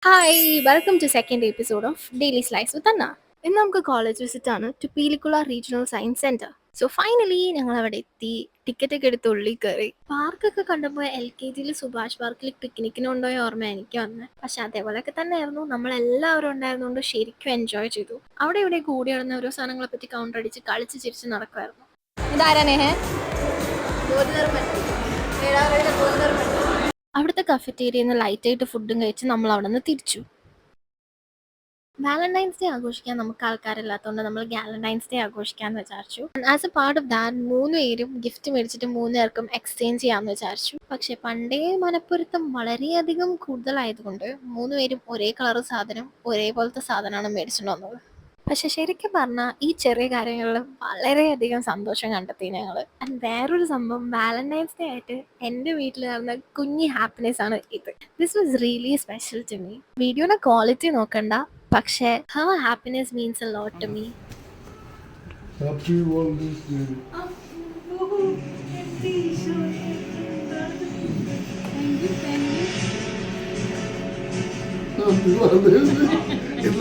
Hi, welcome to second episode of Daily Slice with Anna. ഇന്ന് നമുക്ക് college visit ആണ് to Pilikula regional science centre. So finally ഞങ്ങൾ അവിടെ എത്തി. ടിക്കറ്റ് ഒക്കെ എടുത്ത് ഉള്ളിൽ കയറി. പാർക്കൊക്കെ കണ്ടപ്പോൾ LKG സുഭാഷ് പാർക്കിൽ പിക്നിക്കിന് കൊണ്ടുപോയ ഓർമ്മ എനിക്ക് വന്നത്. പക്ഷെ അതേപോലെയൊക്കെ തന്നെയായിരുന്നു, നമ്മളെല്ലാവരും ഉണ്ടായിരുന്നുകൊണ്ട് ശരിക്കും എൻജോയ് ചെയ്തു. അവിടെ ഇവിടെ കൂടി നടന്ന ഓരോ സാധനങ്ങളെ പറ്റി കൗണ്ടർ അടിച്ച് കളിച്ച് ചിരിച്ച് നടക്കുമായിരുന്നു. ഇതാരാണേ? അവിടുത്തെ കഫറ്റേരിയയിൽ നിന്ന് ലൈറ്റായിട്ട് ഫുഡും കഴിച്ച് നമ്മൾ അവിടെ നിന്ന് തിരിച്ചു. വാലന്റൈൻസ് ഡേ ആഘോഷിക്കാൻ നമുക്ക് ആൾക്കാരില്ലാത്തതുകൊണ്ട് നമ്മൾ ഗാലന്റൈൻസ് ഡേ ആഘോഷിക്കാന്ന് വിചാരിച്ചു. As A part of that 3 പേരും ഗിഫ്റ്റ് മേടിച്ചിട്ട് 3 പേർക്കും എക്സ്ചേഞ്ച് ചെയ്യാമെന്ന് വിചാരിച്ചു. പക്ഷെ പണ്ടേ മനപ്പൊരുത്തം വളരെയധികം കൂടുതലായതുകൊണ്ട് 3 പേരും ഒരേ കളർ സാധനം ഒരേപോലത്തെ സാധനമാണ് മേടിച്ചിട്ട് വന്നത്. പക്ഷെ ശരിക്കും പറഞ്ഞാൽ ഈ ചെറിയ കാര്യങ്ങളിൽ വളരെയധികം സന്തോഷം കണ്ടെത്തി ഞങ്ങൾ. ആൻഡ് വേറൊരു സംഭവം, വാലന്റൈൻസ് ഡേ ആയിട്ട് എൻ്റെ വീട്ടിൽ നടന്ന കുഞ്ഞി ഹാപ്പിനെസ് ആണ് ഇത്. This was really special to me. വീഡിയോയുടെ ക്വാളിറ്റി നോക്കണ്ട, പക്ഷേ her happiness means a lot to me. Happy Valentine's Day. Happy Valentine's Day.